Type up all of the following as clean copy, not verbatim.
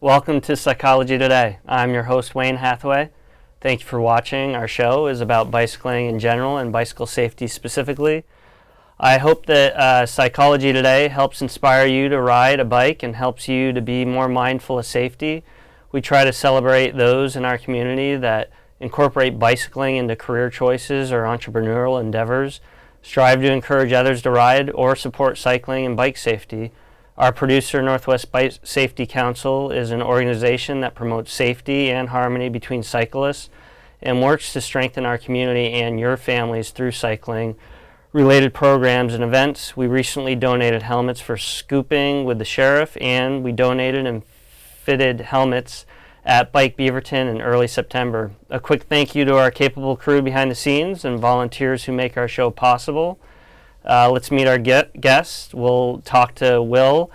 Welcome to Psychology Today. I'm your host, Wayne Hathaway. Thank you for watching. Our show is about bicycling in general and bicycle safety specifically. I hope that Psychology Today helps inspire you to ride a bike and helps you to be more mindful of safety. We try to celebrate those in our community that incorporate bicycling into career choices or entrepreneurial endeavors, strive to encourage others to ride, or support cycling and bike safety. Our producer, Northwest Bike Safety Council, is an organization that promotes safety and harmony between cyclists and works to strengthen our community and your families through cycling related programs and events. We recently donated helmets for scooping with the sheriff, and we donated and fitted helmets at Bike Beaverton in early September. A quick thank you to our capable crew behind the scenes and volunteers who make our show possible. Let's meet our guest. We'll talk to Will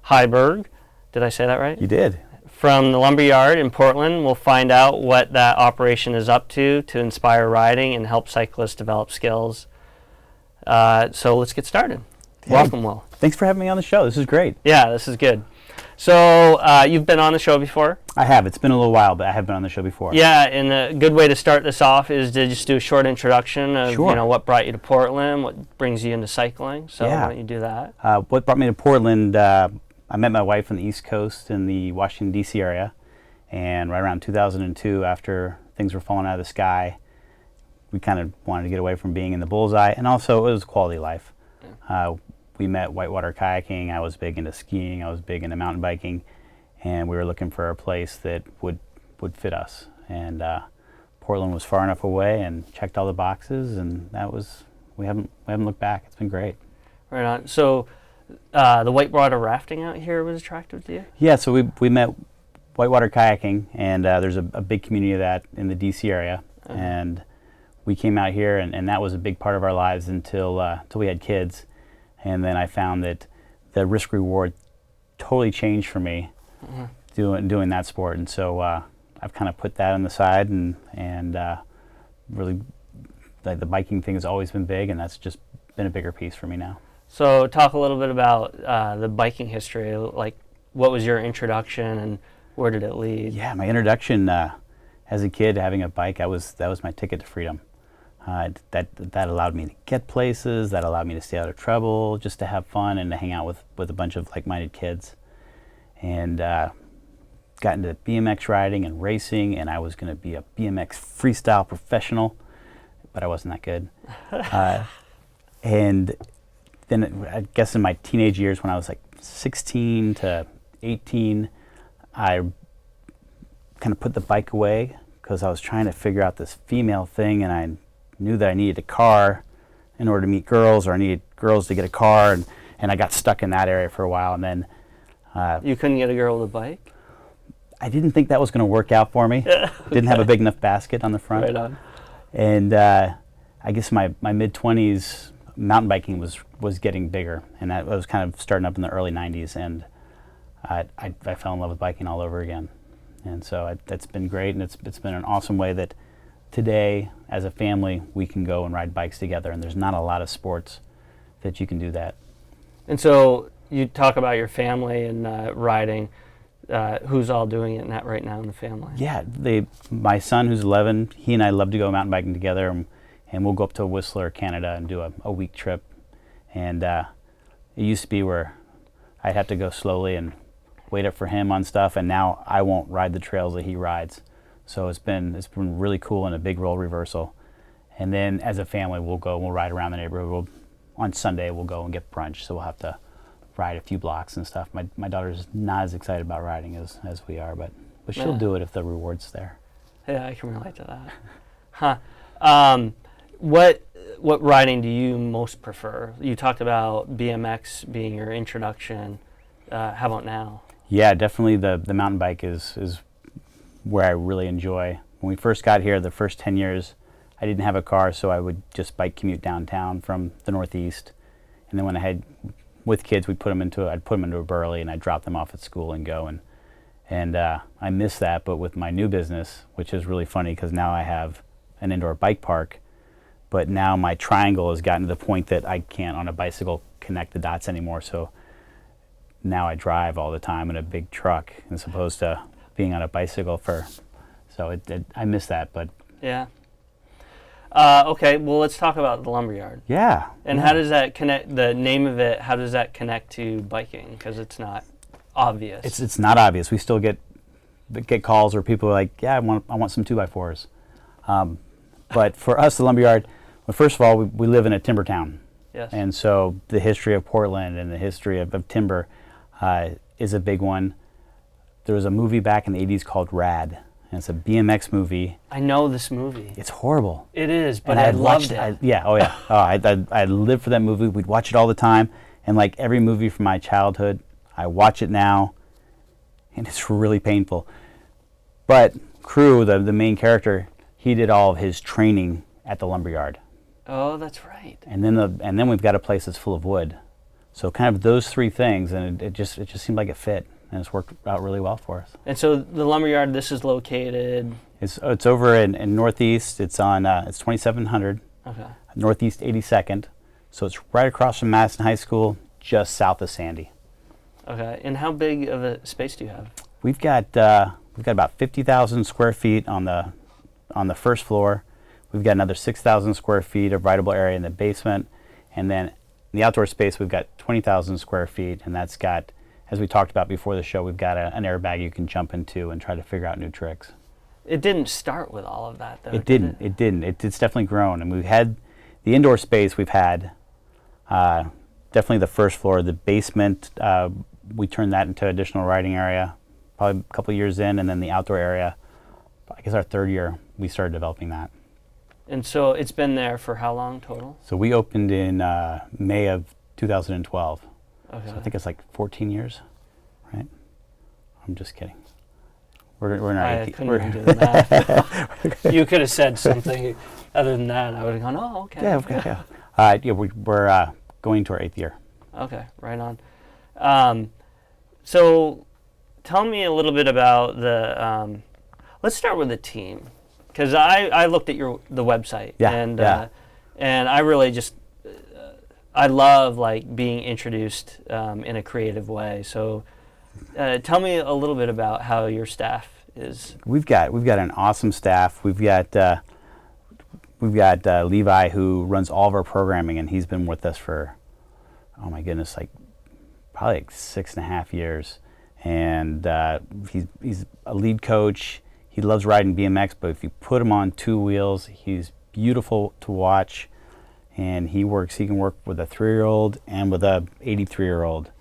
Heiberg. Did I say that right? You did. From the Lumberyard in Portland. We'll find out what that operation is up to inspire riding and help cyclists develop skills. So let's get started. Hey, welcome, Will. Thanks for having me on the show. This is great. Yeah, this is good. So you've been on the show before? I have. It's been a little while, but I have been on the show before. Yeah, and a good way to start this off is to just do a short introduction of Sure. What brought you to Portland, what brings you into cycling. So why don't you do that? What brought me to Portland, I met my wife on the East Coast in the Washington, D.C. area, and right around 2002, after things were falling out of the sky, we kind of wanted to get away from being in the bullseye, and also it was quality life. Yeah. We met whitewater kayaking. I was big into skiing. I was big into mountain biking, and we were looking for a place that would fit us. And Portland was far enough away and checked all the boxes, and that was we haven't looked back. It's been great. Right on. So the whitewater rafting out here was attractive to you? Yeah. So we met whitewater kayaking, and there's a big community of that in the D.C. area, and we came out here, and that was a big part of our lives until we had kids. And then I found that the risk reward totally changed for me doing that sport, and so I've kind of put that on the side, and really the biking thing has always been big, and that's just been a bigger piece for me now. So talk a little bit about the biking history. Like, what was your introduction, and where did it lead? Yeah, my introduction as a kid, having a bike, that was my ticket to freedom. That allowed me to get places, that allowed me to stay out of trouble, just to have fun and to hang out with a bunch of like-minded kids. And got into BMX riding and racing, and I was going to be a BMX freestyle professional, but I wasn't that good. And then I guess in my teenage years, when I was like 16 to 18, I kind of put the bike away because I was trying to figure out this female thing, and I knew that I needed a car in order to meet girls, or I needed girls to get a car, and I got stuck in that area for a while. And then you couldn't get a girl with a bike? I didn't think that was going to work out for me. Okay. Didn't have a big enough basket on the front. Right on. And I guess my mid-20s, mountain biking was getting bigger, and that was kind of starting up in the early 90s, and I fell in love with biking all over again. And so that's been great, and it's been an awesome way that today, as a family, we can go and ride bikes together, and there's not a lot of sports that you can do that. And so you talk about your family and riding. Who's all doing it right now in the family? Yeah, my son, who's 11, he and I love to go mountain biking together, and we'll go up to Whistler, Canada, and do a week trip. And it used to be where I'd have to go slowly and wait up for him on stuff, and now I won't ride the trails that he rides. So it's been really cool, and a big role reversal. And then as a family, we'll ride around the neighborhood. On Sunday, we'll go and get brunch, so we'll have to ride a few blocks and stuff. My daughter's not as excited about riding as we are, but she'll do it if the reward's there. Yeah, I can relate to that. What riding do you most prefer? You talked about BMX being your introduction. How about now? Yeah, definitely the mountain bike is where I really enjoy. When we first got here, the first 10 years, I didn't have a car, so I would just bike commute downtown from the Northeast. And then when I had, with kids, I'd put them into a Burley, and I'd drop them off at school and go. And I miss that, but with my new business, which is really funny because now I have an indoor bike park, but now my triangle has gotten to the point that I can't on a bicycle connect the dots anymore. So now I drive all the time in a big truck as opposed to being on a bicycle so I miss that, but. Yeah. Okay, well, let's talk about the Lumberyard. Yeah. And how does that connect, the name of it, how does that connect to biking? Because it's not obvious. It's not obvious. We still get calls where people are like, yeah, I want some 2x4s. But for us, the Lumberyard, well, first of all, we live in a timber town. Yes. And so the history of Portland and the history of timber is a big one. There was a movie back in the 80s called Rad, and it's a BMX movie. I know this movie. It's horrible. It is, but I loved it. I lived for that movie. We'd watch it all the time. And like every movie from my childhood, I watch it now, and it's really painful. But Crew, the main character, he did all of his training at the Lumberyard. Oh, that's right. And then we've got a place that's full of wood. So kind of those three things, and it just seemed like it fit, and it's worked out really well for us. And so the Lumberyard, this is located? It's over in Northeast. It's on it's 2700 Northeast 82nd. So it's right across from Madison High School, just south of Sandy. Okay. And how big of a space do you have? We've got about 50,000 square feet on the first floor. We've got another 6,000 square feet of rideable area in the basement, and then in the outdoor space we've got 20,000 square feet, and that's got, as we talked about before the show, we've got an airbag you can jump into and try to figure out new tricks. It didn't start with all of that, though. It didn't. It's definitely grown, and we've had the indoor space. We've had definitely the first floor, the basement. We turned that into additional riding area, probably a couple years in, and then the outdoor area. I guess our third year we started developing that. And so it's been there for how long total? So we opened in May of 2012. Okay. So I think it's like 14 years, right? I'm just kidding. We're in our I couldn't even do the math. You could have said something other than that, and I would have gone, oh, okay. Yeah. We're going to our 8th year. Okay, right on. So tell me a little bit about the, let's start with the team. Because I looked at the website, and I really just, I love like being introduced in a creative way. So tell me a little bit about how your staff is. We've got an awesome staff. We've got Levi, who runs all of our programming, and he's been with us for, oh my goodness, like probably like 6.5 years. And he's a lead coach. He loves riding BMX, but if you put him on 2 wheels, he's beautiful to watch. And he can work with a 3-year-old and with a 83-year-old.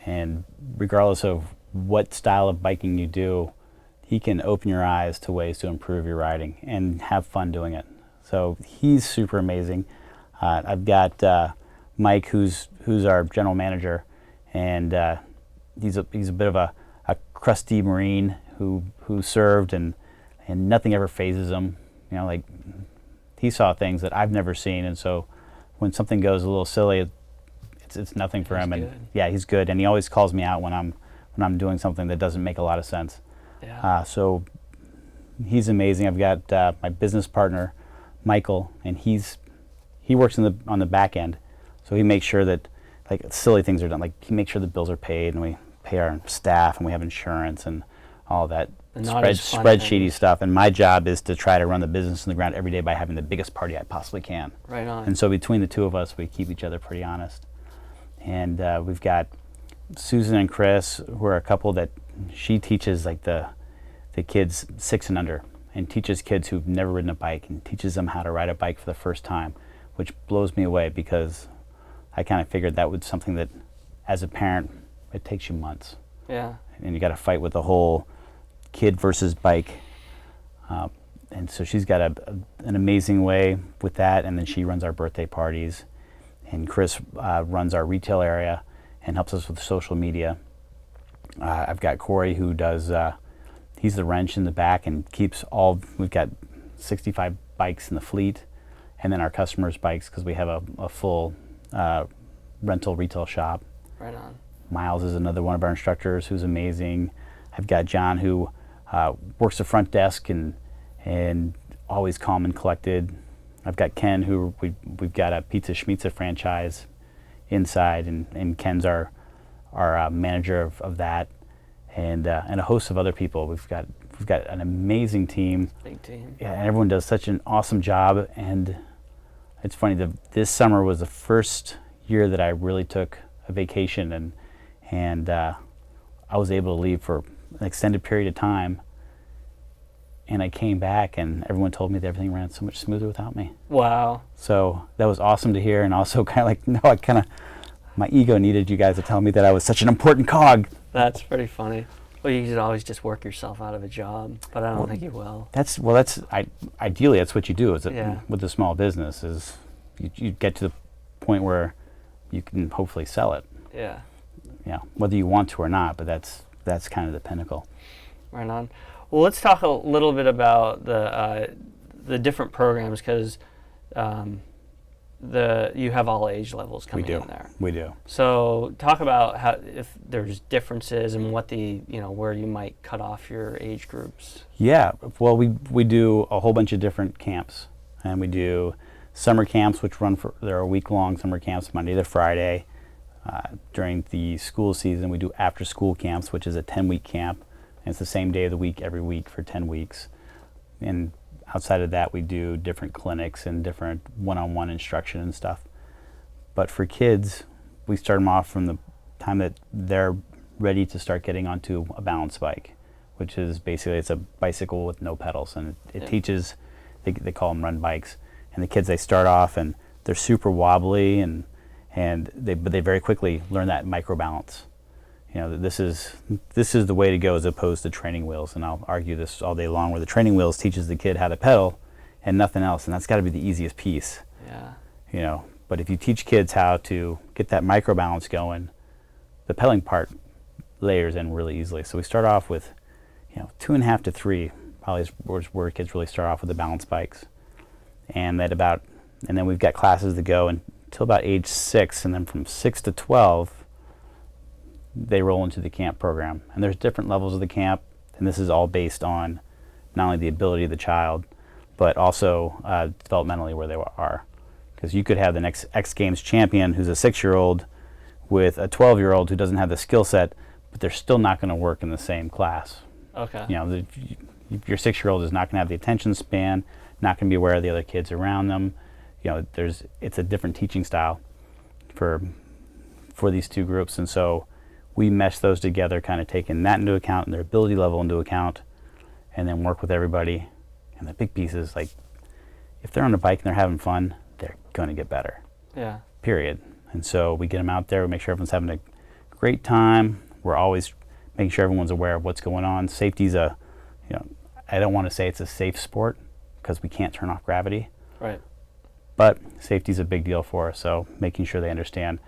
And regardless of what style of biking you do, he can open your eyes to ways to improve your riding and have fun doing it. So he's super amazing. I've got Mike, who's our general manager, and he's a bit of a crusty Marine who served, and nothing ever phases him. You know, like he saw things that I've never seen, and so when something goes a little silly, it's nothing for him. Good. And yeah, he's good, and he always calls me out when I'm doing something that doesn't make a lot of sense. Yeah. So he's amazing. I've got my business partner, Michael, and he works on the back end, so he makes sure that like silly things are done. Like he makes sure the bills are paid, and we pay our staff, and we have insurance and all that spreadsheety stuff. And my job is to try to run the business on the ground every day by having the biggest party I possibly can. Right on. And so between the two of us, we keep each other pretty honest. And we've got Susan and Chris, who are a couple that she teaches like the kids 6 and under, and teaches kids who've never ridden a bike and teaches them how to ride a bike for the first time, which blows me away because I kind of figured that was something that as a parent, it takes you months. Yeah. And you got to fight with the whole kid versus bike. And so she's got an amazing way with that, and then she runs our birthday parties. And Chris runs our retail area and helps us with social media. I've got Corey who does, he's the wrench in the back and keeps we've got 65 bikes in the fleet, and then our customers' bikes, because we have a full rental retail shop. Right on. Miles is another one of our instructors who's amazing. I've got John who works the front desk and always calm and collected. I've got Ken who we've got a Pizza Schmitza franchise inside, and Ken's our manager of that, and a host of other people. We've got an amazing team. Big team. Yeah, and everyone does such an awesome job. And it's funny, this summer was the first year that I really took a vacation, and I was able to leave for an extended period of time. And I came back, and everyone told me that everything ran so much smoother without me. Wow. So that was awesome to hear, and also kind of like, no, my ego needed you guys to tell me that I was such an important cog. That's pretty funny. Well, you could always just work yourself out of a job, but I don't think you will. Ideally that's what you do Yeah. with a small business, is you get to the point where you can hopefully sell it. Yeah. Yeah, whether you want to or not, but that's kind of the pinnacle. Right on. Well, let's talk a little bit about the different programs, because you have all age levels coming in there. We do. So talk about how, if there's differences and what where you might cut off your age groups. Yeah, well, we do a whole bunch of different camps, and we do summer camps, which there are week-long summer camps, Monday to Friday. During the school season, we do after-school camps, which is a 10-week camp, and it's the same day of the week every week for 10 weeks. And outside of that, we do different clinics and different one-on-one instruction and stuff. But for kids, we start them off from the time that they're ready to start getting onto a balance bike, which is basically, it's a bicycle with no pedals, and it teaches, they call them run bikes. And the kids, they start off and they're super wobbly, but they very quickly learn that micro balance. This is the way to go, as opposed to training wheels. And I'll argue this all day long, where the training wheels teaches the kid how to pedal and nothing else, and that's got to be the easiest piece. Yeah. But if you teach kids how to get that micro balance going, the pedaling part layers in really easily. So we start off with 2.5 to 3 probably is where kids really start off with the balance bikes, and then we've got classes that go until about age 6, and then from 6 to 12 they roll into the camp program. And there's different levels of the camp, and this is all based on not only the ability of the child, but also developmentally where they are. Because you could have the next X Games champion who's a 6-year-old with a 12-year-old who doesn't have the skill set, but they're still not going to work in the same class. Okay. Your 6-year-old is not going to have the attention span, not going to be aware of the other kids around them. It's a different teaching style for these two groups, and so we mesh those together, kind of taking that into account and their ability level into account, and then work with everybody. And the big piece is, like, if they're on a bike and they're having fun, they're going to get better. Yeah. Period. And so we get them out there, we make sure everyone's having a great time. We're always making sure everyone's aware of what's going on. Safety's I don't want to say it's a safe sport, because we can't turn off gravity. Right. But safety's a big deal for us, so making sure they understand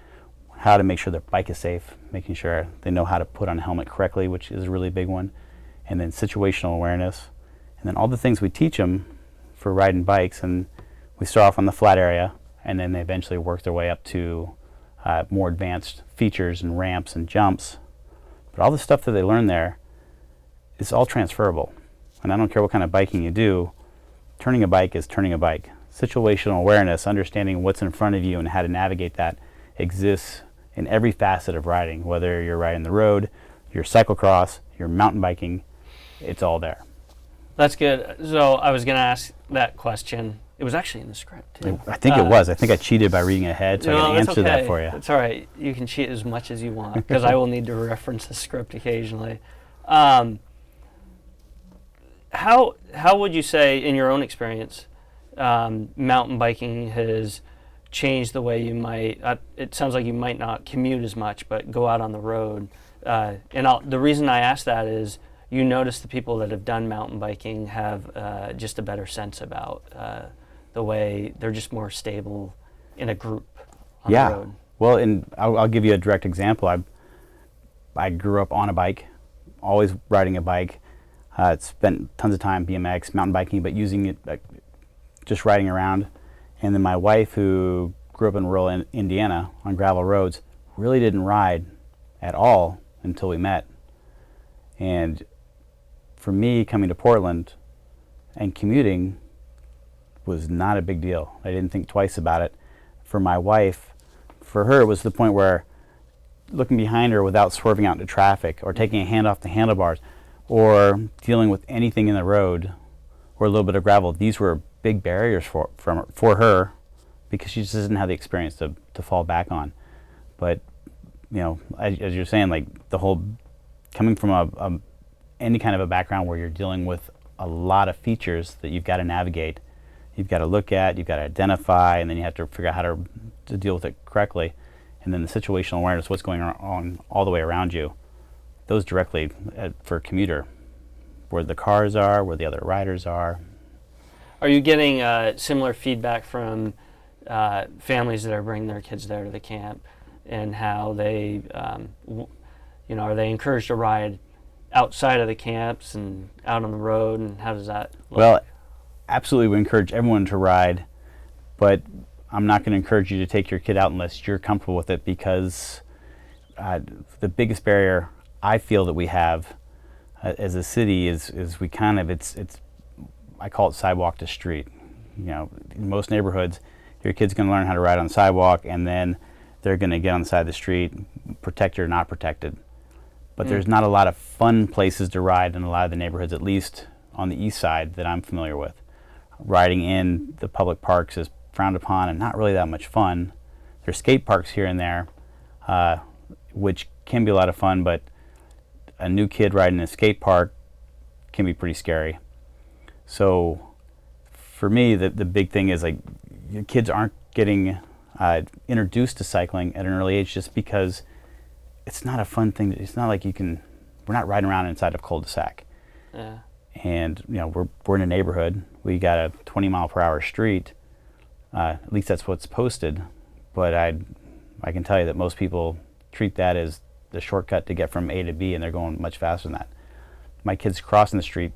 how to make sure their bike is safe, making sure they know how to put on a helmet correctly, which is a really big one, and then situational awareness, and then all the things we teach them for riding bikes. And we start off on the flat area, and then they eventually work their way up to more advanced features and ramps and jumps. But all the stuff that they learn there is all transferable. And I don't care what kind of biking you do, turning a bike is turning a bike. Situational awareness, understanding what's in front of you and how to navigate that, exists in every facet of riding. Whether you're riding the road, you're cyclocross, you're mountain biking, it's all there. That's good. So I was going to ask that question. It was actually in the script, too. I think it was. I think I cheated by reading ahead, so I can answer that for you. It's all right. You can cheat as much as you want, because I will need to reference the script occasionally. How would you say, in your own experience, mountain biking has changed the way you might, it sounds like you might not commute as much, but go out on the road. The reason I ask that is, you notice the people that have done mountain biking have just a better sense about the way they're just more stable in a group on the road. Well, and I'll give you a direct example. I grew up on a bike, always riding a bike. Spent tons of time BMX, mountain biking, but using it just riding around. And then my wife, who grew up in rural Indiana on gravel roads, really didn't ride at all until we met. And for me, coming to Portland and commuting was not a big deal. I didn't think twice about it. For my wife, for her, it was the point where looking behind her without swerving out into traffic or taking a hand off the handlebars or dealing with anything in the road or a little bit of gravel, these were big barriers for her because she just doesn't have the experience to fall back on. But, you know, as you're saying, like the whole coming from any kind of a background where you're dealing with a lot of features that you've got to navigate, you've got to look at, you've got to identify, and then you have to figure out how to deal with it correctly. And then the situational awareness, what's going on all the way around you, those directly for a commuter, where the cars are, where the other riders are. Are you getting similar feedback from families that are bringing their kids there to the camp, and how they, are they encouraged to ride outside of the camps and out on the road, and how does that look? Well, absolutely, we encourage everyone to ride, but I'm not going to encourage you to take your kid out unless you're comfortable with it, because the biggest barrier I feel that we have as a city is we kind of, it's I call it sidewalk to street. You know, in most neighborhoods, your kid's going to learn how to ride on the sidewalk, and then they're going to get on the side of the street, protected or not protected. But there's not a lot of fun places to ride in a lot of the neighborhoods, at least on the east side that I'm familiar with. Riding in the public parks is frowned upon and not really that much fun. There's skate parks here and there, which can be a lot of fun, but a new kid riding in a skate park can be pretty scary. So for me, the big thing is, like, your kids aren't getting introduced to cycling at an early age just because it's not a fun thing. It's not like we're not riding around inside of cul-de-sac. Yeah. And, you know, we're in a neighborhood. We got a 20-mile-per-hour street. At least that's what's posted. But I can tell you that most people treat that as the shortcut to get from A to B, and they're going much faster than that. My kids crossing the street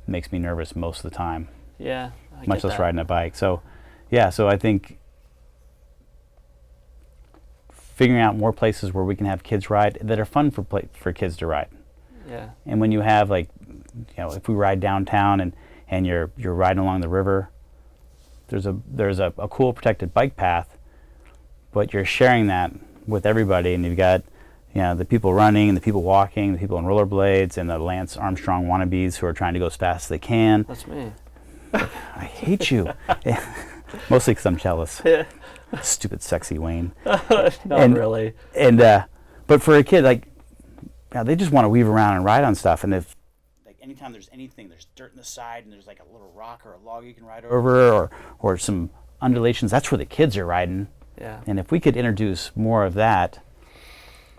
makes me nervous most of the time. Yeah, much less riding a bike. So, yeah, so I think figuring out more places where we can have kids ride that are fun for kids to ride. Yeah. And when you have, like, you know, if we ride downtown and you're riding along the river, there's a cool protected bike path, but you're sharing that with everybody, and you've got, you know, the people running and the people walking, the people on rollerblades, and the Lance Armstrong wannabes who are trying to go as fast as they can. That's me. I hate you. Mostly because I'm jealous. Yeah. Stupid, sexy Wayne. Not really. And but for a kid, like, yeah, they just want to weave around and ride on stuff. And if, like, anytime there's dirt in the side, and there's like a little rock or a log you can ride over, or some undulations, that's where the kids are riding. Yeah. And if we could introduce more of that,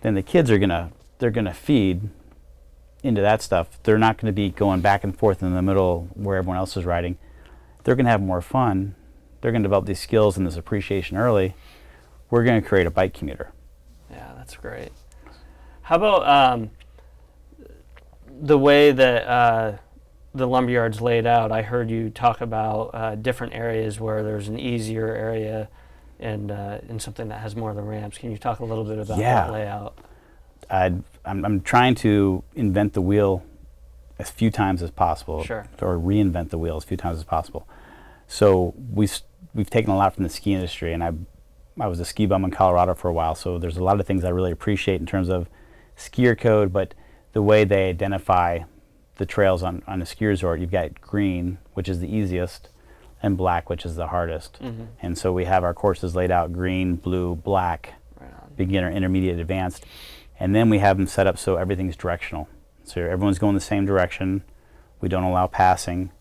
then the kids are they're gonna feed into that stuff. They're not going to be going back and forth in the middle where everyone else is riding. They're going to have more fun. They're going to develop these skills and this appreciation early. We're going to create a bike commuter. Yeah, that's great. How about the way that the Lumberyard's laid out? I heard you talk about different areas where there's an easier area and something that has more of the ramps. Can you talk a little bit about that layout? I'm trying to invent the wheel as few times as possible, Sure. or reinvent the wheel as few times as possible. So we've taken a lot from the ski industry, and I was a ski bum in Colorado for a while, so there's a lot of things I really appreciate in terms of skier code, but the way they identify the trails on a ski resort. You've got green, which is the easiest, and black, which is the hardest. Mm-hmm. And so we have our courses laid out: green, blue, black, Right on. beginner, intermediate, advanced. And then we have them set up so everything's directional. So everyone's going the same direction. We don't allow passing.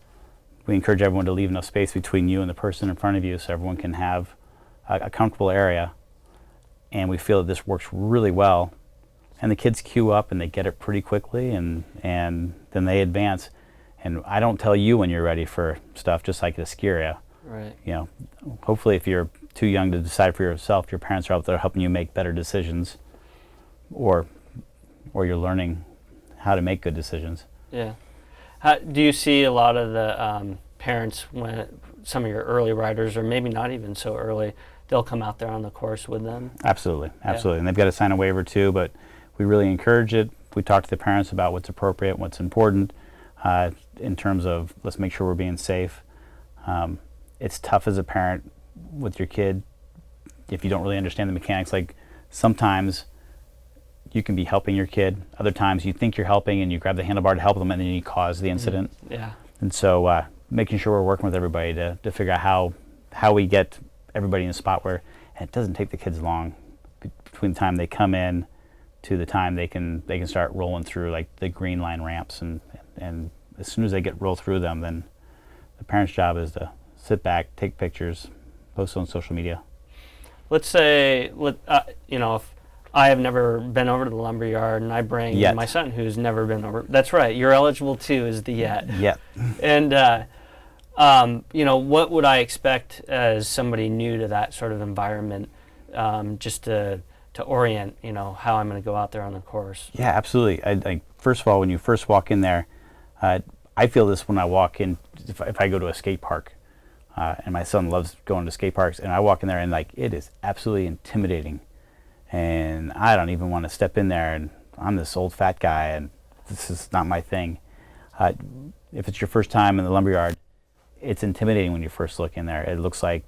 We encourage everyone to leave enough space between you and the person in front of you so everyone can have a comfortable area. And we feel that this works really well. And the kids queue up and they get it pretty quickly, and then they advance. And I don't tell you when you're ready for stuff, just like at a ski area. Right. You know, hopefully if you're too young to decide for yourself, your parents are out there helping you make better decisions, or or you're learning how to make good decisions. Yeah. Do you see a lot of the parents, when some of your early riders, or maybe not even so early, they'll come out there on the course with them? Absolutely. And they've got to sign a waiver too, but we really encourage it. We talk to the parents about what's appropriate, what's important, in terms of let's make sure we're being safe. It's tough as a parent with your kid if you don't really understand the mechanics. Like, sometimes you can be helping your kid, other times you think you're helping and you grab the handlebar to help them and then you cause the incident. Yeah. And so making sure we're working with everybody to figure out how we get everybody in a spot where, and it doesn't take the kids long between the time they come in to the time they can start rolling through like the green line ramps, and as soon as they roll through them, then the parent's job is to sit back, take pictures, post on social media. Let's say, if I have never been over to the Lumberyard and I bring my son who's never been over. That's right, you're eligible too, is the yet. Yeah. And, what would I expect as somebody new to that sort of environment, just to orient, how I'm going to go out there on the course? Yeah, absolutely. First of all, when you first walk in there, I feel this when I walk in, if I go to a skate park, and my son loves going to skate parks, and I walk in there and it is absolutely intimidating. And I don't even want to step in there, and I'm this old fat guy and this is not my thing. If it's your first time in the Lumberyard, it's intimidating when you first look in there. It looks like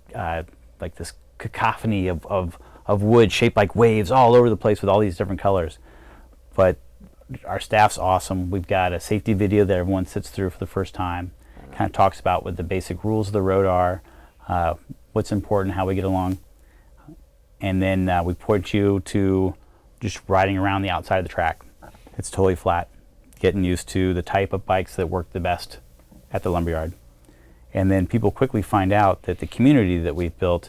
this cacophony of wood shaped like waves all over the place with all these different colors. But our staff's awesome. We've got a safety video that everyone sits through for the first time. Kind of talks about what the basic rules of the road are, what's important, how we get along. And then we point you to just riding around the outside of the track. It's totally flat, getting used to the type of bikes that work the best at the Lumberyard. And then people quickly find out that the community that we've built,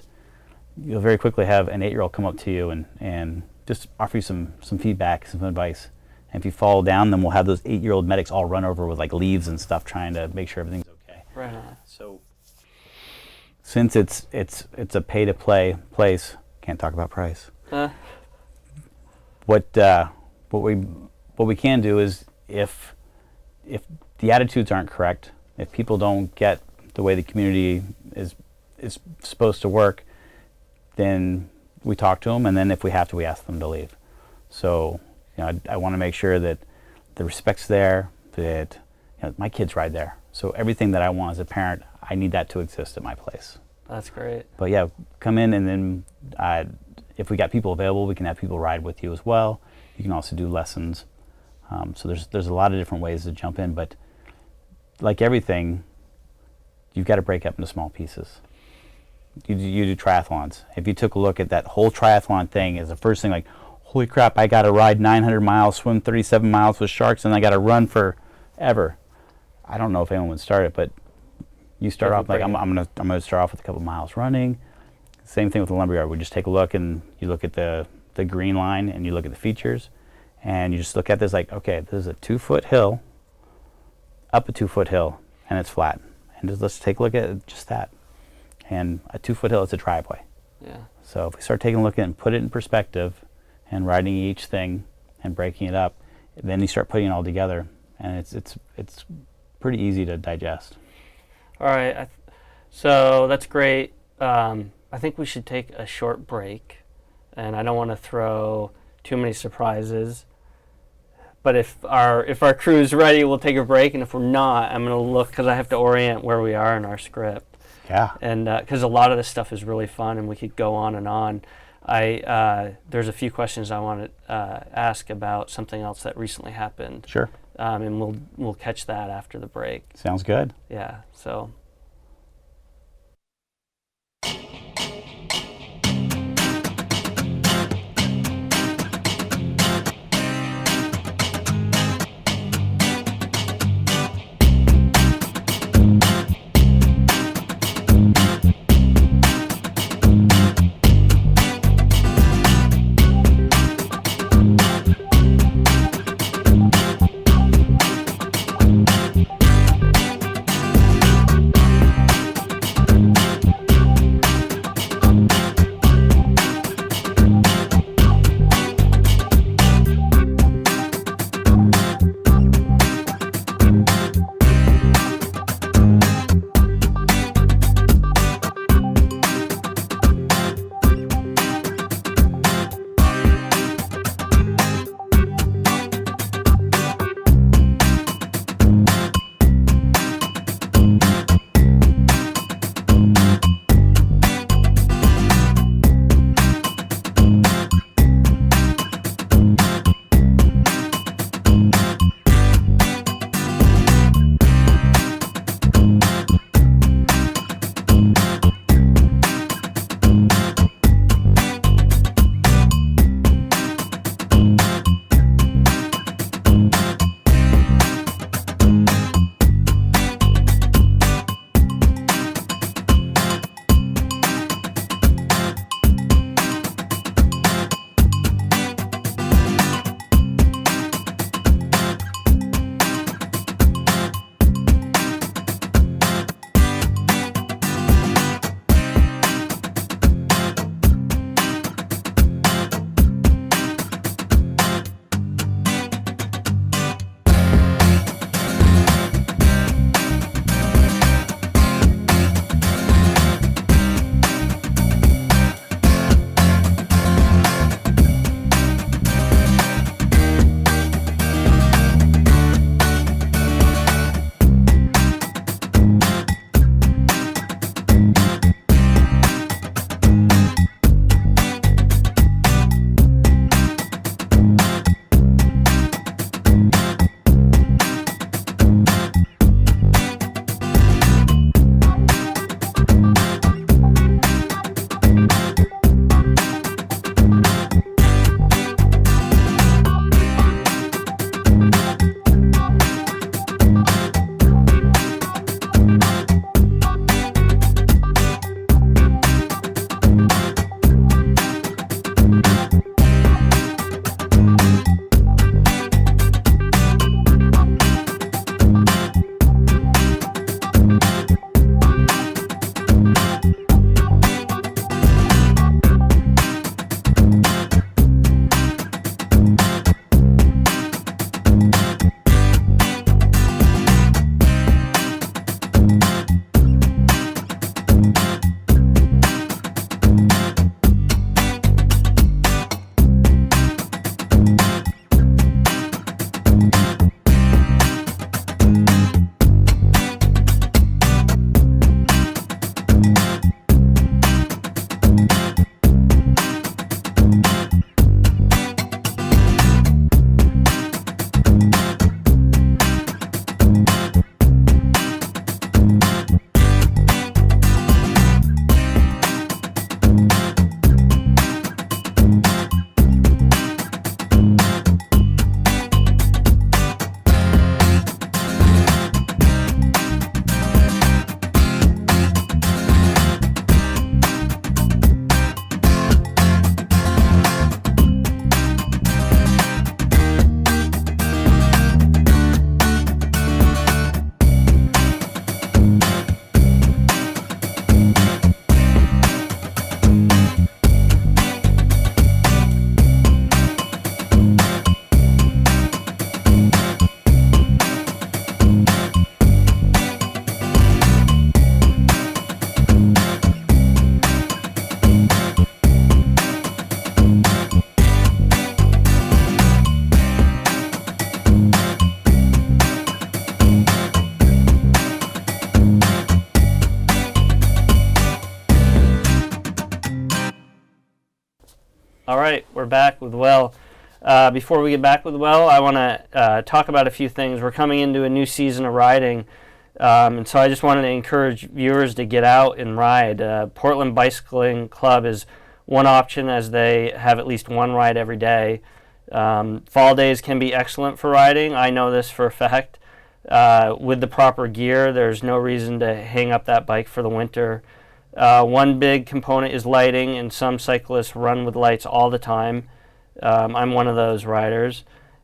you'll very quickly have an 8-year-old come up to you and just offer you some feedback, some advice. And if you fall down, then we'll have those 8-year-old medics all run over with leaves and stuff, trying to make sure everything's okay. Right on. So since it's a pay-to-play place, can't talk about price. What we can do is, if the attitudes aren't correct, if people don't get the way the community is supposed to work, then we talk to them, and then if we have to, we ask them to leave. So I want to make sure that the respect's there, that my kids ride there. So everything that I want as a parent, I need that to exist at my place. That's great. But yeah, come in, and then if we got people available, we can have people ride with you as well. You can also do lessons. So there's a lot of different ways to jump in, but like everything, you've got to break up into small pieces. You do triathlons. If you took a look at that whole triathlon thing as the first thing, holy crap, I got to ride 900 miles, swim 37 miles with sharks, and I got to run forever. I don't know if anyone would start it, but you start off I'm gonna start off with a couple miles running. Same thing with the Lumberyard. We just take a look, and you look at the green line, and you look at the features, and you just look at this okay, this is a 2-foot hill, up a 2-foot hill, and it's flat. And let's take a look at just that. And a 2-foot hill is a driveway. Yeah. So if we start taking a look at it and put it in perspective, and riding each thing and breaking it up, then you start putting it all together, and it's pretty easy to digest. All right, so that's great. I think we should take a short break, and I don't want to throw too many surprises. But if our crew's ready, we'll take a break, and if we're not, I'm going to look, because I have to orient where we are in our script. Yeah. And because a lot of this stuff is really fun, and we could go on and on. There's a few questions I want to ask about something else that recently happened. Sure. And we'll catch that after the break. Sounds good. Yeah. So. All right, we're back with Will. Before we get back with Will, I want to talk about a few things. We're coming into a new season of riding, and so I just wanted to encourage viewers to get out and ride. Portland Bicycling Club is one option, as they have at least one ride every day. Fall days can be excellent for riding. I know this for a fact. With the proper gear, there's no reason to hang up that bike for the winter. One big component is lighting, and some cyclists run with lights all the time. I'm one of those riders,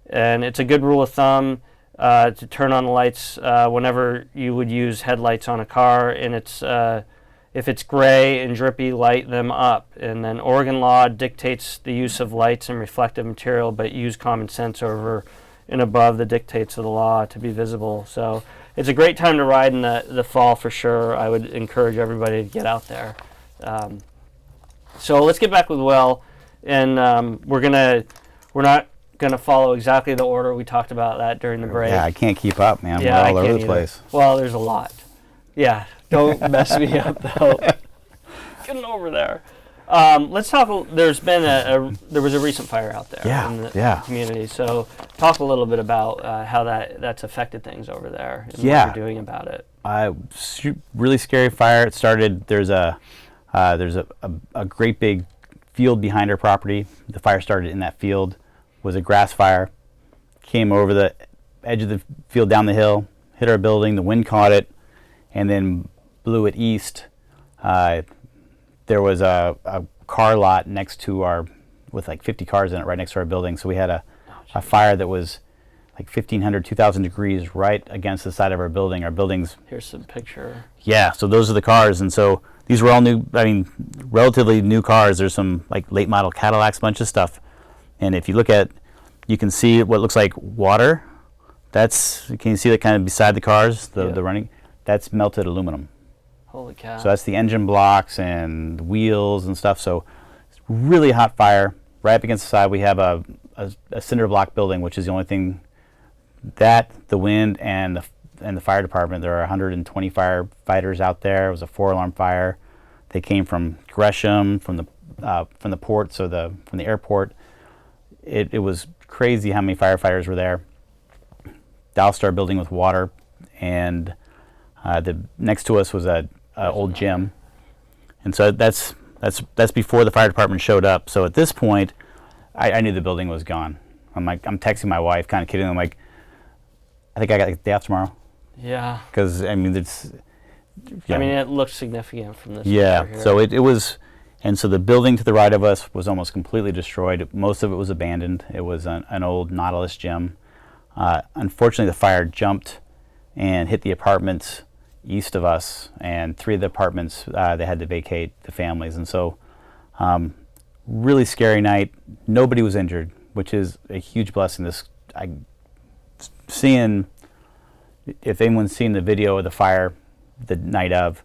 and it's a good rule of thumb to turn on the lights whenever you would use headlights on a car, and if it's gray and drippy, light them up. And then Oregon law dictates the use of lights and reflective material, but use common sense over and above the dictates of the law to be visible. So it's a great time to ride in the fall for sure. I would encourage everybody to get out there. So let's get back with Will, and we're not gonna follow exactly the order. We talked about that during the break. Yeah, I can't keep up, man. Yeah, We're all over the place. Well, there's a lot. Yeah, don't mess me up though. Getting over there. Let's talk. There's been there was a recent fire out there in the community. So talk a little bit about how that's affected things over there and what you're doing about it. Really scary fire. It started. There's a great big field behind our property. The fire started in that field. It was a grass fire. Came over the edge of the field down the hill, hit our building. The wind caught it, and then blew it east. There was a car lot next to with like 50 cars in it right next to our building. So we had a fire that was like 1,500, 2,000 degrees right against the side of our building. Our building's... Here's some picture. Yeah, so those are the cars. And so these were all new, relatively new cars. There's some like late model Cadillacs, bunch of stuff. And if you look at, you can see what looks like water. Can you see that kind of beside the cars, the running? That's melted aluminum. Holy cow. So that's the engine blocks and wheels and stuff. So it's really hot fire. Right up against the side, we have a cinder block building, which is the only thing that the wind and the fire department. There are 120 firefighters out there. It was a 4-alarm fire. They came from Gresham, from the port, from the airport. It was crazy how many firefighters were there. Doused our building with water, and next to us was a old gym, and so that's before the fire department showed up. So at this point, I knew the building was gone. I'm texting my wife, kind of kidding. I'm like, I think I got the day off tomorrow. Yeah. Because it's. Yeah. It looks significant from this. Yeah. Picture here. So it was, and so the building to the right of us was almost completely destroyed. Most of it was abandoned. It was an old Nautilus gym. Unfortunately, the fire jumped and hit the apartments east of us, and 3 of the apartments they had to vacate, the families. And so really scary night. Nobody was injured, which is a huge blessing. If anyone's seen the video of the fire the night of,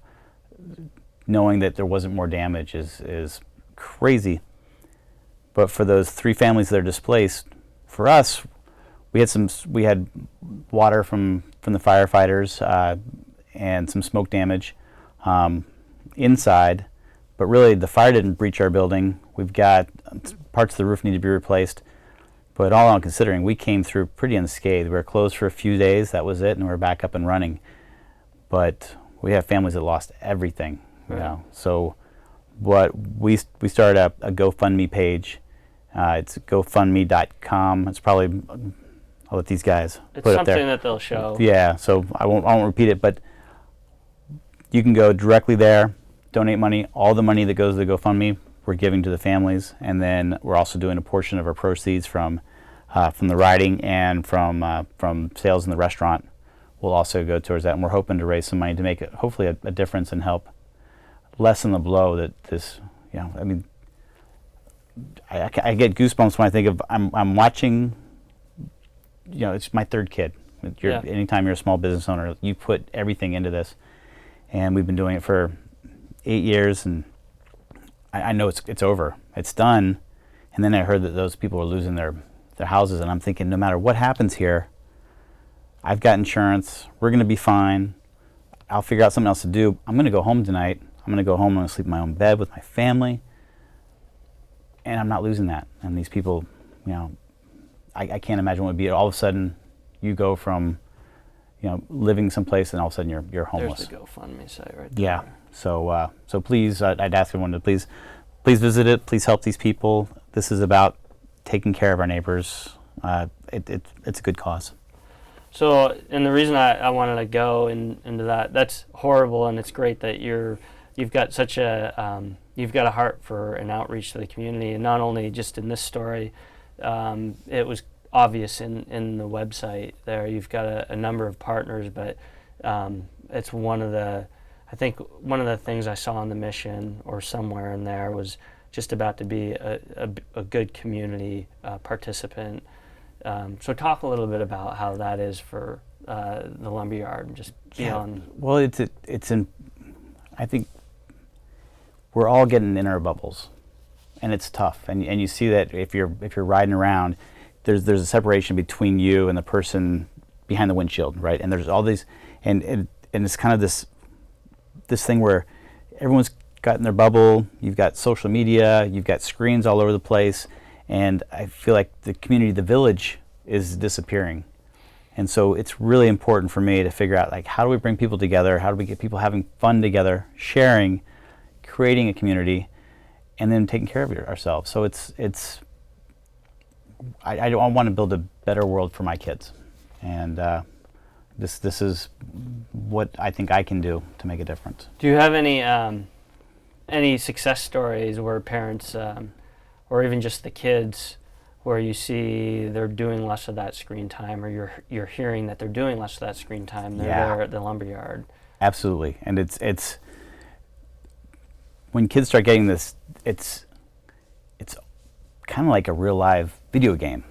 knowing that there wasn't more damage is crazy. But for those 3 families that are displaced, for us, we had water from the firefighters and some smoke damage inside, but really the fire didn't breach our building. We've got parts of the roof need to be replaced, but all I'm considering, we came through pretty unscathed. We were closed for a few days, that was it, and we're back up and running. But we have families that lost everything, you know. So what we started a GoFundMe page. It's GoFundMe.com. It's probably, I'll let these guys put it up there. It's something that they'll show. Yeah, so I won't repeat it, but you can go directly there, donate money. All the money that goes to the GoFundMe, we're giving to the families, and then we're also doing a portion of our proceeds from the riding and from sales in the restaurant will also go towards that. And we're hoping to raise some money to make it hopefully a difference and help lessen the blow that this. I get goosebumps when I think of I'm watching. It's my 3rd kid. Anytime you're a small business owner, you put everything into this, and we've been doing it for 8 years, and I know it's over, it's done. And then I heard that those people were losing their houses, and I'm thinking, no matter what happens here, I've got insurance. We're going to be fine. I'll figure out something else to do. I'm going to go home tonight. I'm going to go home. I'm going to sleep in my own bed with my family. and I'm not losing that. And these people, I can't imagine what it would be. All of a sudden, you go from, living someplace, and all of a sudden you're homeless. There's the GoFundMe site right there. Yeah. So please, I'd ask everyone to please visit it. Please help these people. This is about taking care of our neighbors. It's a good cause. So, and the reason I wanted to go into that's horrible, and it's great that you've got such you've got a heart for an outreach to the community, and not only just in this story. It was obvious in the website there. You've got a number of partners, but it's I think one of the things I saw on the mission or somewhere in there was just about to be a good community participant. So talk a little bit about how that is for the Lumberyard and just beyond. Yeah. Well, I think we're all getting in our bubbles, and it's tough. And you see that if you're riding around, there's a separation between you and the person behind the windshield, right? And there's all these, and it's kind of this thing where everyone's got in their bubble. You've got social media, you've got screens all over the place, and I feel like the community, the village, is disappearing. And so it's really important for me to figure out, like, how do we bring people together? How do we get people having fun together, sharing, creating a community, and then taking care of ourselves? So I want to build a better world for my kids, and this is what I think I can do to make a difference. Do you have any success stories where parents, or even just the kids, where you see they're doing less of that screen time, or you're hearing that they're doing less of that screen time? They're there at the Lumberyard. Absolutely, and it's when kids start getting this, it's kind of like a real live video game,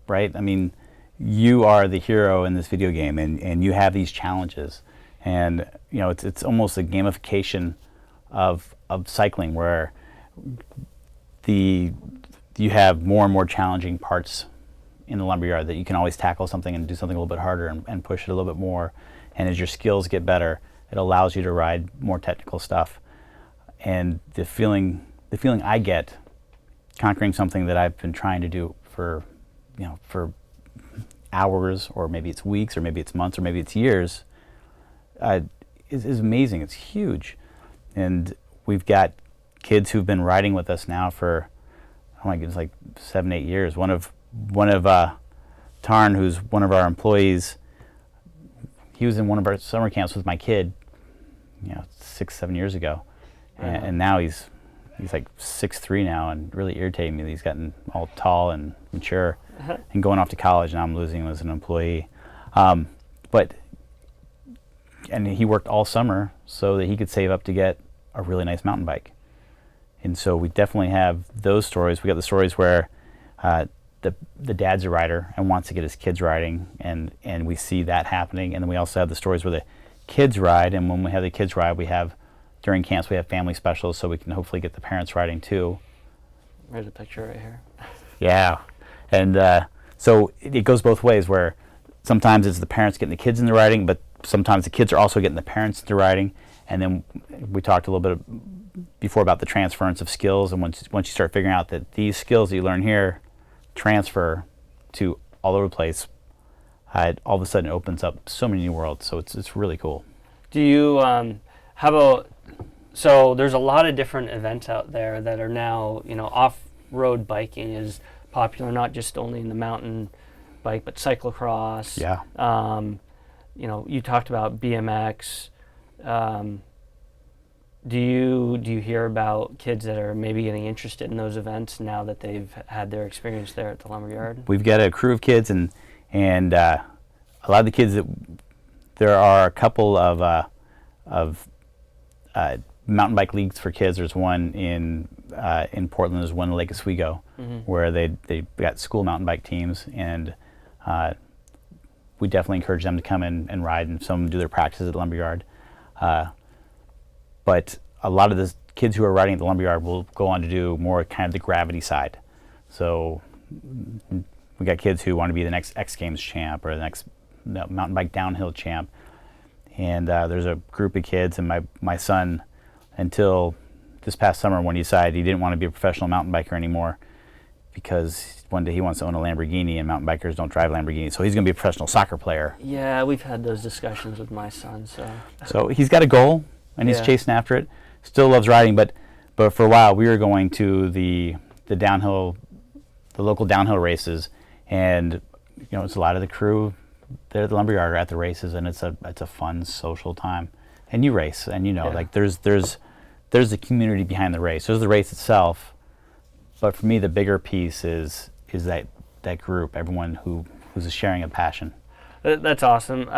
right? I mean, you are the hero in this video game, and you have these challenges, and it's almost a gamification of cycling, where you have more and more challenging parts in the Lumberyard that you can always tackle something and do something a little bit harder and push it a little bit more. And as your skills get better, it allows you to ride more technical stuff. And the feeling I get conquering something that I've been trying to do for hours, or maybe it's weeks, or maybe it's months, or maybe it's years, is amazing. It's huge. And we've got kids who've been riding with us now for, oh my goodness, like 7-8 years. One of Tarn, who's one of our employees, he was in one of our summer camps with my kid, 6-7 years ago, and now he's like 6'3" now, and really irritating me that he's gotten all tall and mature and going off to college, and I'm losing him as an employee. And he worked all summer so that he could save up to get a really nice mountain bike. And so we definitely have those stories. We got the stories where the dad's a rider and wants to get his kids riding, and we see that happening. And then we also have the stories where the kids ride, and when we have the kids ride, during camps we have family specials, so we can hopefully get the parents riding too. There's a picture right here. Yeah, and so it goes both ways, where sometimes it's the parents getting the kids into riding, but sometimes the kids are also getting the parents into riding. And then we talked a little bit before about the transference of skills, and once you start figuring out that these skills that you learn here transfer to all over the place, all of a sudden it opens up so many new worlds. So it's really cool. Do you so there's a lot of different events out there that are now, off-road biking is popular, not just only in the mountain bike, but cyclocross. Yeah. You talked about BMX. Do you hear about kids that are maybe getting interested in those events now that they've had their experience there at the Lumberyard? We've got a crew of kids, and a lot of the kids there are a couple of mountain bike leagues for kids. There's one in Portland. There's one in Lake Oswego, where they got school mountain bike teams, and we definitely encourage them to come in and ride, and some of them do their practice at the Lumberyard. But a lot of the kids who are riding at the Lumberyard will go on to do more kind of the gravity side. So we got kids who want to be the next X Games champ, or the next mountain bike downhill champ. And there's a group of kids, and my son, until this past summer when he decided he didn't want to be a professional mountain biker anymore because one day he wants to own a Lamborghini, and mountain bikers don't drive Lamborghinis. So he's going to be a professional soccer player. Yeah, we've had those discussions with my son. So he's got a goal, and he's chasing after it. Still loves riding, but for a while we were going to the local downhill races, and it's a lot of the crew there at the Lumberyard are at the races, and it's a fun social time. And you race, and like there's the community behind the race. There's the race itself, but for me the bigger piece is that group, everyone who's sharing a passion. That's awesome.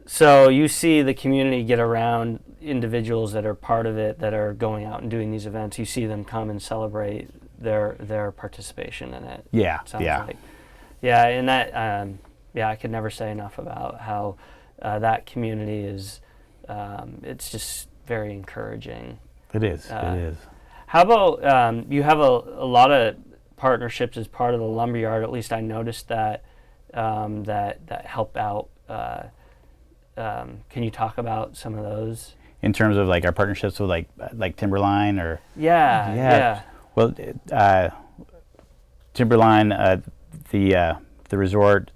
So you see the community get around individuals that are part of it, that are going out and doing these events. You see them come and celebrate their participation in it. Yeah, sounds like. Yeah, and that I could never say enough about how that community is. It's just very encouraging. It is. It is. How about you have a lot of partnerships as part of the Lumberyard? At least I noticed that that help out. Can you talk about some of those? In terms of like our partnerships with like Timberline or yeah. Well, Timberline, the resort,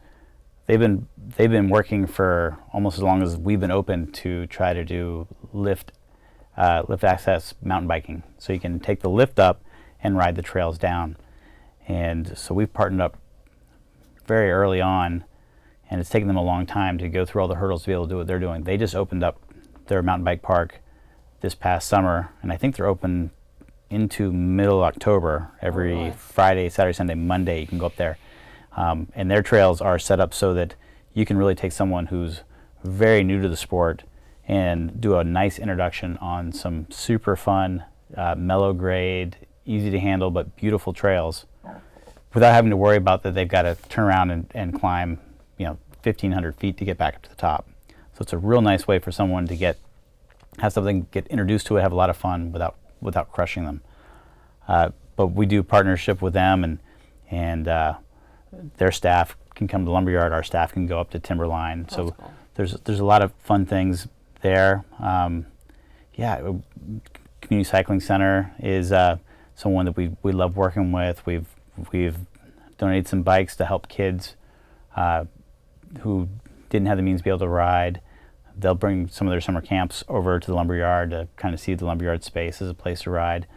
they've been working for almost as long as we've been open to try to do lift access mountain biking. So you can take the lift up and ride the trails down. And so we've partnered up very early on, and it's taken them a long time to go through all the hurdles to be able to do what they're doing. They just opened up their mountain bike park this past summer, and I think they're open into middle October. Every Friday, Saturday, Sunday, Monday you can go up there. And their trails are set up so that you can really take someone who's very new to the sport and do a nice introduction on some super fun, mellow grade, easy to handle but beautiful trails without having to worry about that they've got to turn around and climb 1,500 feet to get back up to the top. So it's a real nice way for someone to get introduced to it, have a lot of fun without crushing them. But we do partnership with them, and their staff can come to Lumberyard. Our staff can go up to Timberline. So cool. There's a lot of fun things there. Community Cycling Center is someone that we love working with. We've donated some bikes to help kids who didn't have the means to be able to ride. They'll bring some of their summer camps over to the Lumberyard to kind of see the Lumberyard space as a place to ride.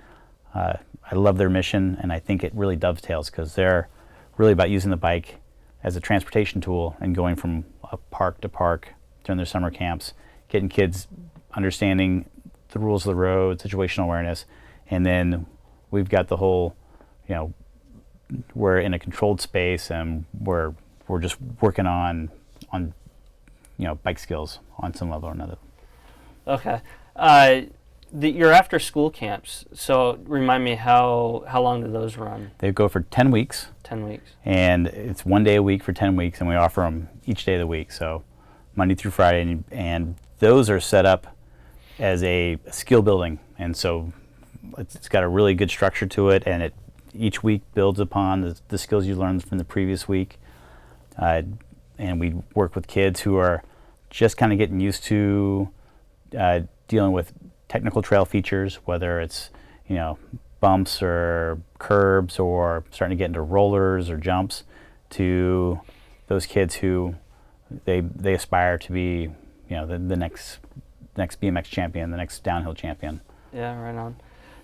I love their mission, and I think it really dovetails because they're really about using the bike as a transportation tool and going from park to park during their summer camps, getting kids understanding the rules of the road, situational awareness, and then we've got the whole, we're in a controlled space and we're just working on bike skills on some level or another. Okay. Your after school camps, so remind me how long do those run? They go for 10 weeks. 10 weeks. And it's 1 day a week for 10 weeks, and we offer them each day of the week, so Monday through Friday, and those are set up as a skill building, and so it's got a really good structure to it, and each week builds upon the skills you learned from the previous week. And we work with kids who are just kind of getting used to dealing with technical trail features, whether it's bumps or curbs or starting to get into rollers or jumps, to those kids who they aspire to be the next BMX champion, the next downhill champion. Yeah, right on.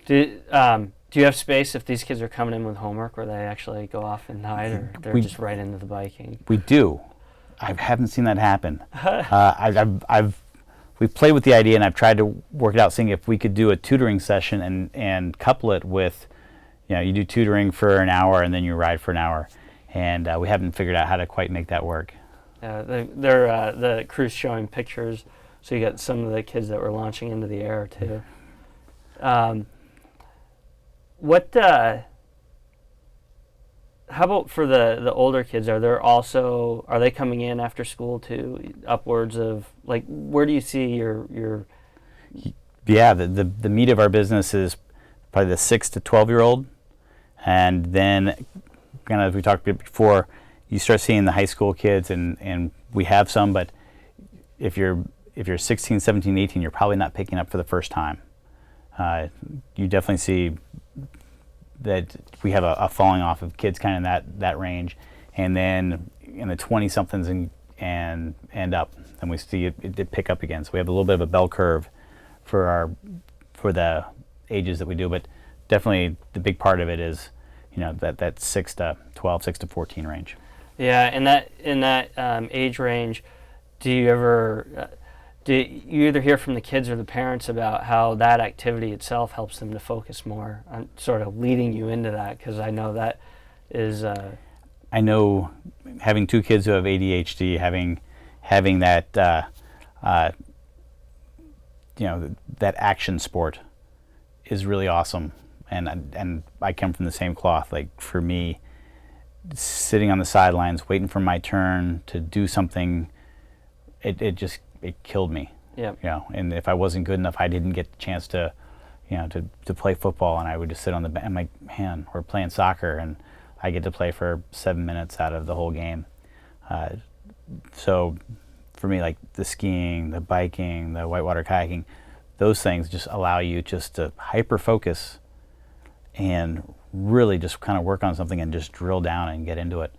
Do you have space if these kids are coming in with homework where they actually go off and hide, or they're just right into the biking? We do. I haven't seen that happen. We've played with the idea, and I've tried to work it out, seeing if we could do a tutoring session and couple it with, you do tutoring for an hour and then you ride for an hour, and we haven't figured out how to quite make that work. The crew's showing pictures, so you got some of the kids that were launching into the air too. How about for the older kids? Are they coming in after school too? Upwards of, like, where do you see your? Yeah, the meat of our business is probably the 6 to 12-year-old, and then kind of, as we talked about before, you start seeing the high school kids, and we have some, but if you're 16, 17, 18, you're probably not picking up for the first time. You definitely see that we have a falling off of kids kind of in that range, and then in the 20-somethings and up, and we see it pick up again. So we have a little bit of a bell curve for the ages that we do, but definitely the big part of it is, that 6 to 12, 6 to 14 range. Yeah, in that age range, do you either hear from the kids or the parents about how that activity itself helps them to focus more? I'm sort of leading you into that because I know that is. I know, having 2 kids who have ADHD, having that that action sport is really awesome, and I come from the same cloth. Like, for me, sitting on the sidelines waiting for my turn to do something, it killed me. Yeah. And if I wasn't good enough, I didn't get the chance to play football, and I would just sit on the bench. I'm like, man, we're playing soccer, and I get to play for 7 minutes out of the whole game. So for me, like the skiing, the biking, the whitewater kayaking, those things just allow you just to hyper focus and really just kind of work on something and just drill down and get into it.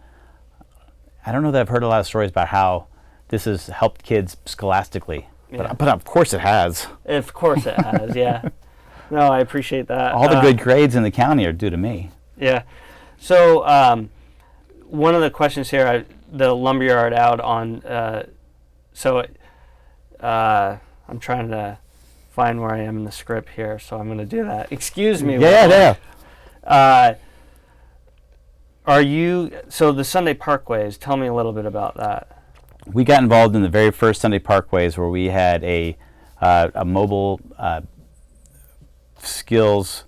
I don't know that I've heard a lot of stories about how this has helped kids scholastically, but of course it has. Of course it has, yeah. No, I appreciate that. All the good grades in the county are due to me. Yeah. So one of the questions here, the Lumberyard out on, I'm trying to find where I am in the script here, so I'm going to do that. Excuse me. Yeah. So the Sunday Parkways, tell me a little bit about that. We got involved in the very first Sunday Parkways, where we had a mobile skills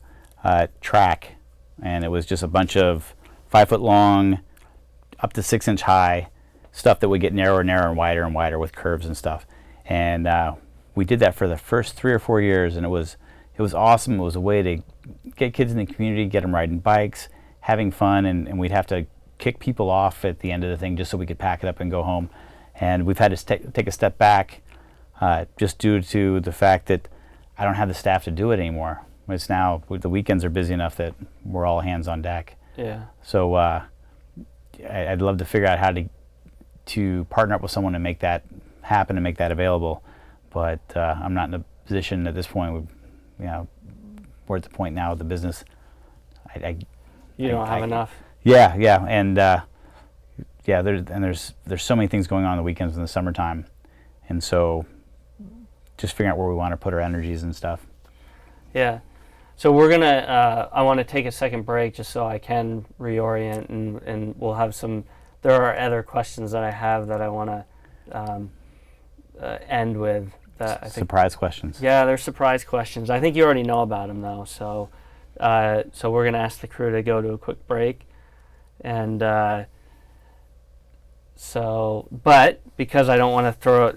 track, and it was just a bunch of 5 foot long, up to 6 inch high stuff that would get narrower and wider with curves and stuff. And we did that for the first 3 or 4 years, and it was awesome. It was a way to get kids in the community, get them riding bikes, having fun, and we'd have to kick people off at the end of the thing just so we could pack it up and go home. And we've had to take a step back just due to the fact that I don't have the staff to do it anymore. It's now, the weekends are busy enough that we're all hands on deck. Yeah. So I'd love to figure out how to partner up with someone to make that happen and make that available. But I'm not in a position at this point. We're at the point now of the business. You don't have enough. Yeah, and there's so many things going on the weekends in the summertime, and so just figuring out where we want to put our energies and stuff. Yeah. So we're gonna. I want to take a second break just so I can reorient, and we'll have some. There are other questions that I have that I want to end with. That I think, surprise questions. Yeah, they're surprise questions. I think you already know about them though. So we're gonna ask the crew to go to a quick break, and but because I don't want to throw.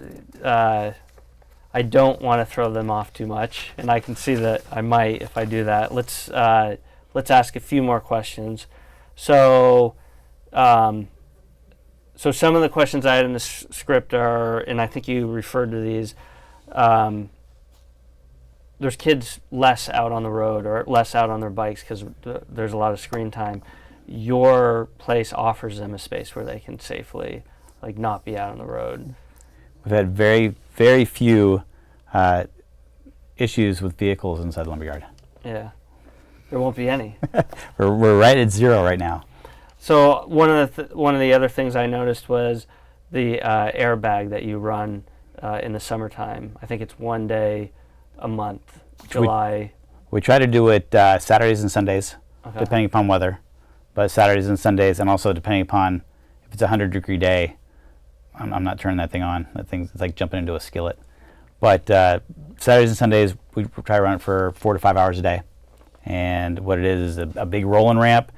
I don't want to throw them off too much, and I can see that I might if I do that. Let's ask a few more questions. So some of the questions I had in the script are, and I think you referred to these. There's kids less out on the road or less out on their bikes because there's a lot of screen time. Your place offers them a space where they can safely, not be out on the road. We've had very, very few issues with vehicles inside the Lumberyard. Yeah, there won't be any. We're right at 0 right now. So one of the other things I noticed was the airbag that you run in the summertime. I think it's 1 day a month, July. We try to do it Saturdays and Sundays, Okay. depending upon weather. But Saturdays and Sundays, and also depending upon if it's a 100-degree day, I'm not turning that thing on. That thing's like jumping into a skillet. But Saturdays and Sundays, we try to run it for 4 to 5 hours a day. And what it is a big rolling ramp,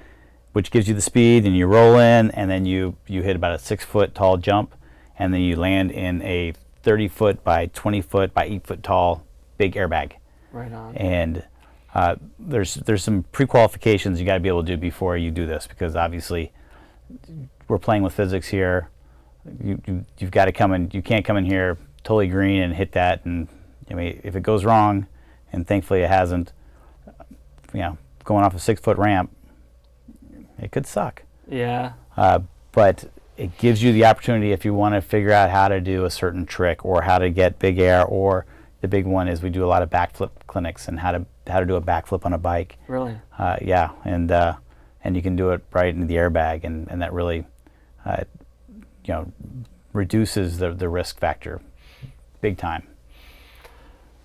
which gives you the speed, and you roll in, and then you hit about a 6-foot tall jump, and then you land in a 30-foot by 20-foot by 8-foot tall big airbag. Right on. And there's some pre-qualifications you got to be able to do before you do this, because obviously we're playing with physics here. You've got to come in. You can't come in here totally green and hit that. And I mean, if it goes wrong, and thankfully it hasn't. Going off a 6-foot ramp, it could suck. Yeah. But it gives you the opportunity if you want to figure out how to do a certain trick or how to get big air, or the big one is we do a lot of backflip clinics and how to do a backflip on a bike. Really? Yeah, and you can do it right into the airbag, and that really, reduces the risk factor, big time.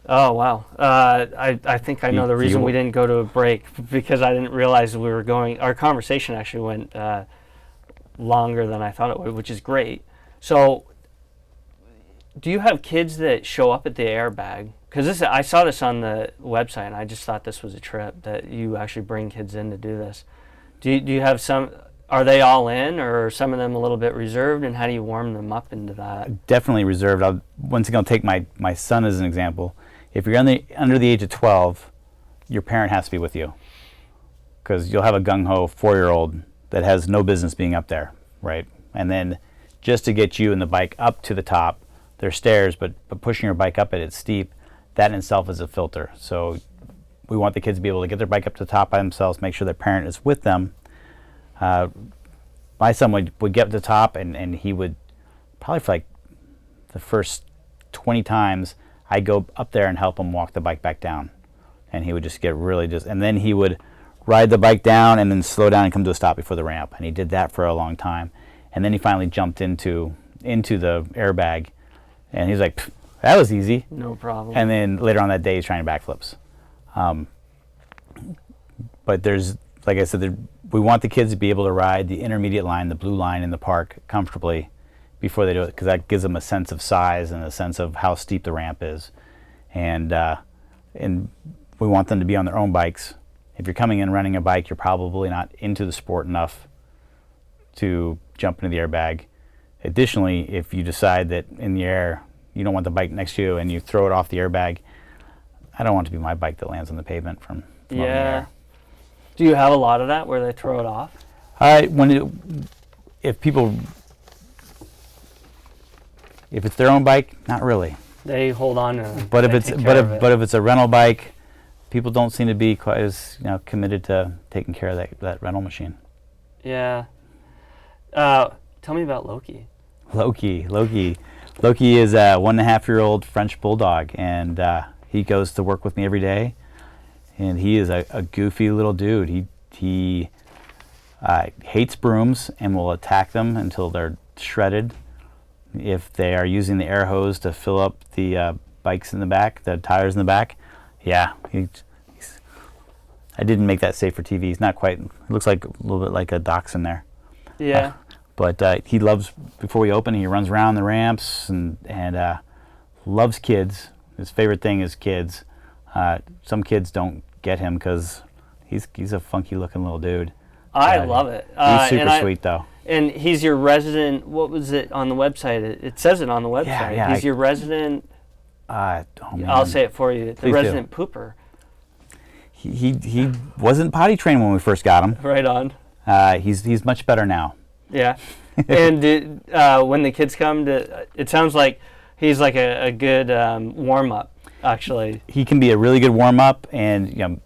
Oh, wow. I think I know the reason we didn't go to a break, because I didn't realize we were going. Our conversation actually went longer than I thought it would, which is great. So, do you have kids that show up at the airbag? Because I saw this on the website, and I just thought this was a trip that you actually bring kids in to do this. Do you have some? Are they all in, or are some of them a little bit reserved? And how do you warm them up into that? Definitely reserved. Once again, I'll take my son as an example. If you're under the age of 12, your parent has to be with you, because you'll have a gung-ho 4-year-old that has no business being up there, right? And then just to get you and the bike up to the top, there's stairs, but pushing your bike up it's steep. That in itself is a filter. So we want the kids to be able to get their bike up to the top by themselves, make sure their parent is with them. My son would get to the top, and he would probably for like the first 20 times, I'd go up there and help him walk the bike back down. And he would just get and then he would ride the bike down and then slow down and come to a stop before the ramp. And he did that for a long time. And then he finally jumped into the airbag, and he's like, that was easy. No problem. And then later on that day, he's trying backflips. But there's, like I said, we want the kids to be able to ride the intermediate line, the blue line in the park comfortably before they do it, because that gives them a sense of size and a sense of how steep the ramp is. And we want them to be on their own bikes. If you're coming in running a bike, you're probably not into the sport enough to jump into the airbag. Additionally, if you decide that in the air you don't want the bike next to you and you throw it off the airbag, I don't want it to be my bike that lands on the pavement from up in the air. Do you have a lot of that where they throw it off? If it's their own bike, not really. They hold on to it. But if it's a rental bike, people don't seem to be quite as committed to taking care of that rental machine. Yeah. Tell me about Loki. Loki is a 1.5-year-old French bulldog, and he goes to work with me every day. And he is a goofy little dude. He hates brooms and will attack them until they're shredded. If they are using the air hose to fill up the bikes in the back, the tires in the back, yeah, I didn't make that safe for TV. He's not quite. It looks like a little bit like a dachshund there. Yeah. But he loves. Before we open, he runs around the ramps and loves kids. His favorite thing is kids. Some kids don't get him because he's a funky looking little dude. I love it. He's super sweet though. And he's your resident. What was it on the website? It says it on the website. Yeah, he's your resident. Oh man. I'll say it for you. The Please resident do. pooper. He wasn't potty trained when we first got him. Right on. He's much better now. Yeah. And when the kids come it sounds like he's like a good warm up. Actually, he can be a really good warm up, and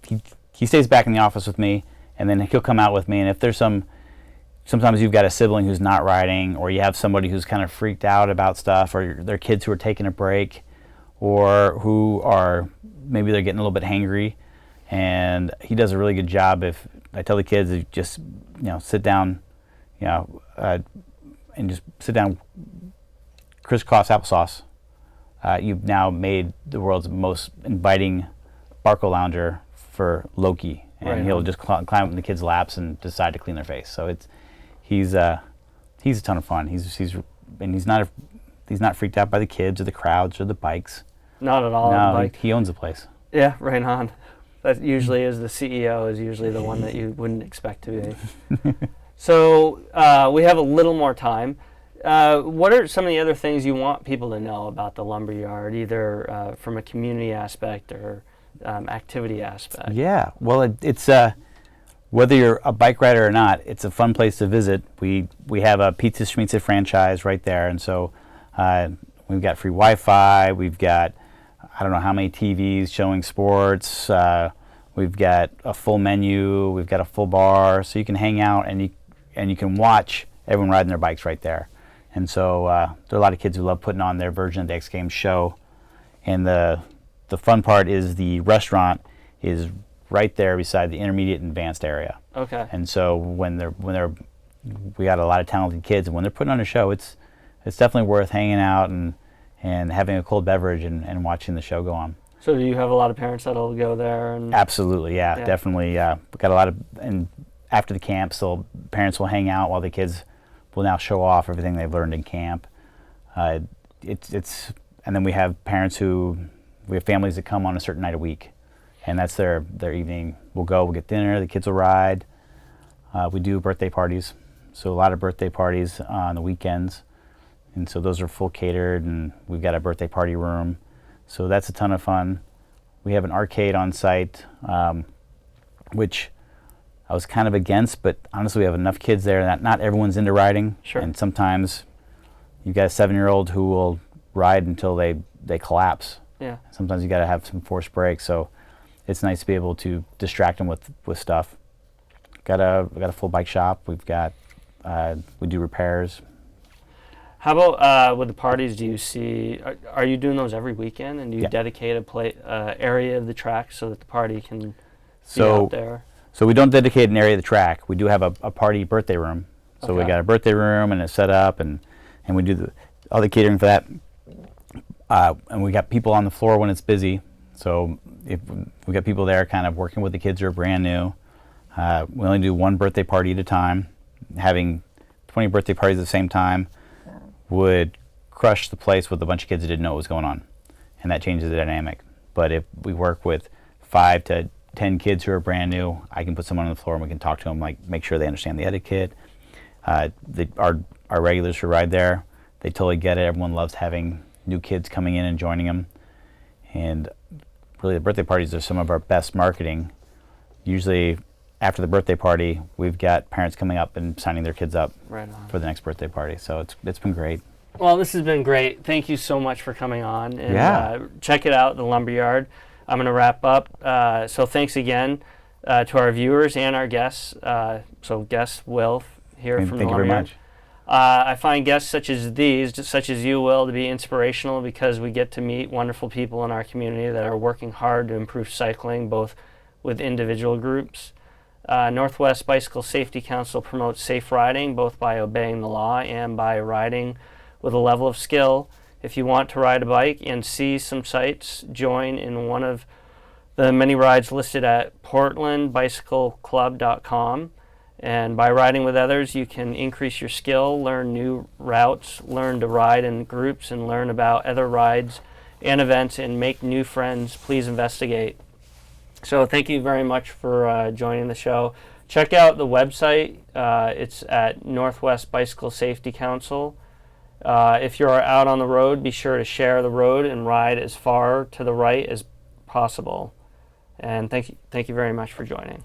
he stays back in the office with me, and then he'll come out with me. And if there's sometimes you've got a sibling who's not riding, or you have somebody who's kind of freaked out about stuff, or their kids who are taking a break, or who are maybe they're getting a little bit hangry, and he does a really good job. If I tell the kids to just sit down, and just sit down, crisscross applesauce. You've now made the world's most inviting Barco lounger for Loki, and he'll just climb up in the kids' laps and decide to clean their face. So he's a ton of fun. He's not freaked out by the kids or the crowds or the bikes. Not at all. No, he owns the place. Yeah, right on. That usually is the CEO is usually the one that you wouldn't expect to be. So we have a little more time. What are some of the other things you want people to know about the Lumberyard, either from a community aspect or activity aspect? Yeah, well, it's whether you're a bike rider or not, it's a fun place to visit. We have a Pizza Schmitza franchise right there, and so we've got free Wi-Fi. We've got I don't know how many TVs showing sports. We've got a full menu. We've got a full bar, so you can hang out and you can watch everyone riding their bikes right there. And so there are a lot of kids who love putting on their version of the X Games show. And the fun part is the restaurant is right there beside the intermediate and advanced area. Okay. And so we got a lot of talented kids, and when they're putting on a show, it's definitely worth hanging out and having a cold beverage and watching the show go on. So do you have a lot of parents that'll go there? And Absolutely, yeah. Definitely. We got a lot of, and after the camp, so parents will hang out while the kids will now show off everything they've learned in camp. And then we have families that come on a certain night a week, and that's their evening. We'll get dinner, the kids will ride. We do birthday parties, so a lot of birthday parties on the weekends, and so those are full catered, and we've got a birthday party room, so that's a ton of fun. We have an arcade on site, which I was kind of against, but honestly we have enough kids there that not everyone's into riding. Sure. And sometimes you've got a 7-year-old who will ride until they collapse. Yeah. Sometimes you got to have some forced brakes, so it's nice to be able to distract them with stuff. We got a full bike shop. We do repairs. How about with the parties? Do you see? Are you doing those every weekend? And do you dedicate a area of the track so that the party can be out there? So we don't dedicate an area of the track. We do have a party birthday room. So we got a birthday room and it's set up, and we do all the catering for that. And we got people on the floor when it's busy. So if we got people there kind of working with the kids who are brand new. We only do one birthday party at a time. Having 20 birthday parties at the same time would crush the place with a bunch of kids that didn't know what was going on. And that changes the dynamic. But if we work with 5 to 10 kids who are brand new, I can put someone on the floor and we can talk to them, like make sure they understand the etiquette. Our regulars who ride there, they totally get it. Everyone loves having new kids coming in and joining them. And really the birthday parties are some of our best marketing. Usually after the birthday party, we've got parents coming up and signing their kids up for the next birthday party. So it's been great. Well, this has been great. Thank you so much for coming on. And check it out, the Lumberyard. I'm going to wrap up. So thanks again to our viewers and our guests. So guest Will here from the Lumberyard. Thank you very much. I find guests such as these, such as you, Will, to be inspirational because we get to meet wonderful people in our community that are working hard to improve cycling, both with individual groups. Northwest Bicycle Safety Council promotes safe riding, both by obeying the law and by riding with a level of skill. If you want to ride a bike and see some sights, join in one of the many rides listed at portlandbicycleclub.com. And by riding with others, you can increase your skill, learn new routes, learn to ride in groups, and learn about other rides and events, and make new friends. Please investigate. So thank you very much for joining the show. Check out the website. It's at Northwest Bicycle Safety Council. If you're out on the road, be sure to share the road and ride as far to the right as possible. And thank you very much for joining.